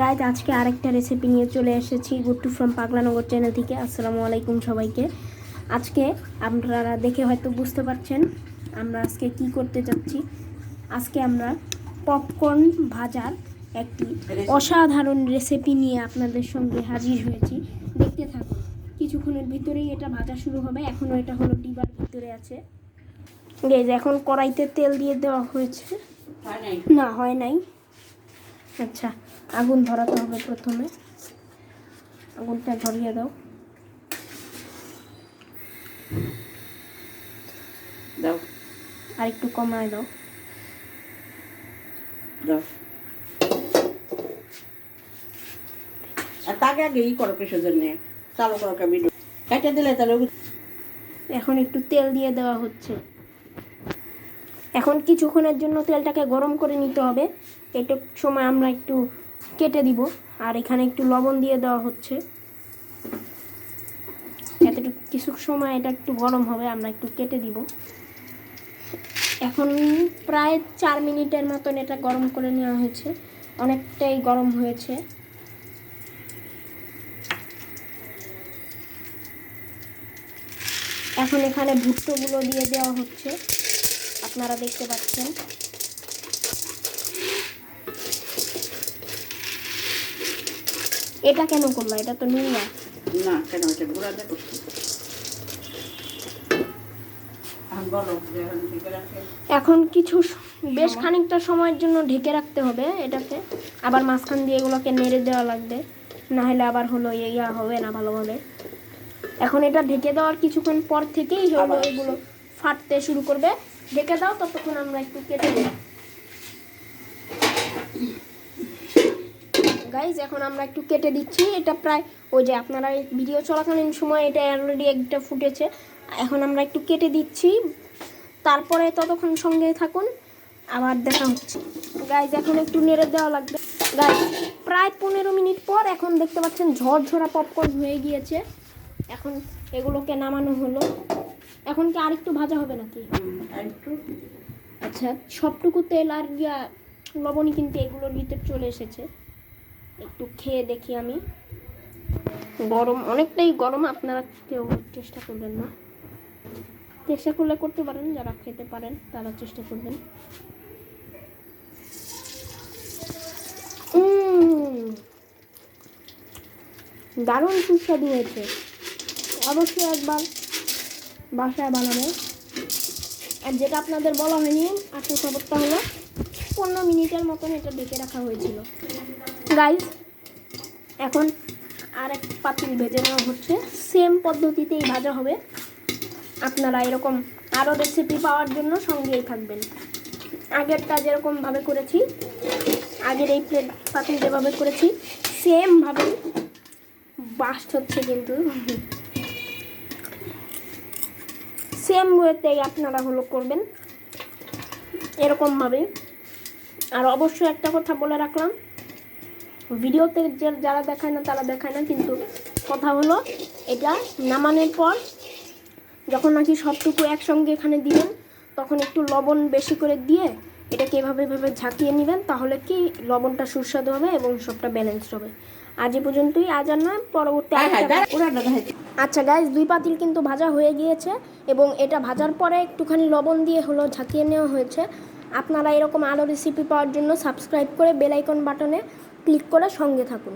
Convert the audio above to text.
Guys আজকে আরেকটা recipe নিয়ে চলে এসেছি গুট্টু ফ্রম পাগলানগর চ্যানেল থেকে। আসসালামু আলাইকুম সবাইকে। আজকে আপনারা দেখে হয়তো বুঝতে পারছেন আমরা আজকে কি করতে যাচ্ছি। আজকে আমরা পপকর্ন ভাজার একটি অসাধারণ রেসিপি নিয়ে আপনাদের সঙ্গে হাজির হয়েছি। দেখতে থাকুন, কিছুক্ষণের ভিতরেই এটা ভাজা শুরু হবে। এখনও এটা হলো ডিবার ভিতরে আছে। গাইজ এখন কড়াইতে তেল দিয়ে দেওয়া হয়েছে। না, হয় নাই। আচ্ছা, আগুন ধরাতে হবে। প্রথমে আগুনটা ধরিয়ে দাও। দাও আর একটু কমায় দাও। দাও আর তাকে আগে করো কিসের জন্য চালু করো ভিডিও কেটে দিলে তাহলে এখন একটু তেল দিয়ে দেওয়া হচ্ছে। এখন কিছুক্ষণের জন্য তেলটাকে গরম করে নিতে হবে। একটু সময় আমরা একটু কেটে দিব। আর এখানে একটু লবণ দিয়ে দেওয়া হচ্ছে। এতটুকু কিছু সময় এটা একটু গরম হবে, আমরা একটু কেটে দিব। এখন প্রায় 4 মিনিটের মতন এটা গরম করে নেওয়া হয়েছে। অনেকটাই গরম হয়েছে। এখন এখানে ভুট্টোগুলো দিয়ে দেওয়া হচ্ছে, আপনারা দেখতে পাচ্ছেন। এটা কেন করলো? এটা তো নুন না। না কেন এটা গুঁড়াটা করছি। এখন কিছু বেশ খানিকটা সময়ের জন্য ঢেকে রাখতে হবে এটাকে। আবার মাঝখান দিয়ে এগুলোকে নেড়ে দেওয়া লাগবে, না হলে আবার হলো ইয়া হবে না ভালোভাবে। এখন এটা ঢেকে দেওয়ার কিছুক্ষণ পর থেকেই হলো এগুলো ফাটতে শুরু করবে। ঢেকে দাও, ততক্ষণ আমরা একটু কেটে দিই। গাইজ এখন আমরা একটু কেটে দিচ্ছি। এটা প্রায় ওই যে আপনারা ভিডিও চলাকালীন সময় এটা অলরেডি একটা ফুটেছে। এখন আমরা একটু কেটে দিচ্ছি, তারপরে ততক্ষণ সঙ্গে থাকুন, আবার দেখা হচ্ছে। গাইজ এখন একটু নেড়ে দেওয়া লাগবে। গাইজ প্রায় 15 মিনিট পর এখন দেখতে পাচ্ছেন ঝরঝরা পপকর্ন হয়ে গিয়েছে। এখন এগুলোকে নামানো হলো। এখন কি আরেকটু ভাজা হবে নাকি? আচ্ছা, সবটুকু তেল আর লবণই কিন্তু এগুলোর ভিতর চলে এসেছে। একটু খেয়ে দেখি আমি। গরম, অনেকটাই গরম। আপনারা কেউ চেষ্টা করবেন না, চেষ্টা করলে করতে পারেন, যারা খেতে পারেন তারা চেষ্টা করবেন। দারুণ সুস্বাদু হয়েছে। অবশ্যই একবার বাসায় বানাবেন। আর যেটা আপনাদের বলা হয়নি, আসল খবরটা হলো 15 মিনিটের মতন এটা ঢেকে রাখা হয়েছিল। গাইজ এখন আর এক পাতিল ভেজে নেওয়া হচ্ছে। সেম পদ্ধতিতেই ভাজা হবে। আপনারা এরকম আরও রেসিপি পাওয়ার জন্য সঙ্গেই থাকবেন। আগেরটা যেরকমভাবে করেছি, আগের এই প্লেট পাতিল যেভাবে করেছি সেমভাবেই বাস্ট হচ্ছে, কিন্তু সেম ওয়েতেই আপনারা হলো করবেন এরকমভাবে। আর অবশ্যই একটা কথা বলে রাখলাম, ভিডিওতে যারা দেখায় না তারা দেখায় না, কিন্তু কথা হলো এটা নামানোর পর যখন নাকি সবটুকু একসঙ্গে এখানে দিবেন, তখন একটু লবণ বেশি করে দিয়ে এটাকে এভাবে ঝাঁকিয়ে নেবেন। তাহলে কি লবণটা সুস্বাদু হবে এবং সবটা ব্যালেন্সড হবে। আজ এ পর্যন্তই, আজ আর নয়, পরবর্তী। আচ্ছা গাইজ, 2 পাতিল কিন্তু ভাজা হয়ে গিয়েছে এবং এটা ভাজার পরে একটুখানি লবণ দিয়ে হলো ঝাঁকিয়ে নেওয়া হয়েছে। আপনারা এরকম আরও রেসিপি পাওয়ার জন্য সাবস্ক্রাইব করে বেল আইকন বাটনে ক্লিক করে সঙ্গে থাকুন।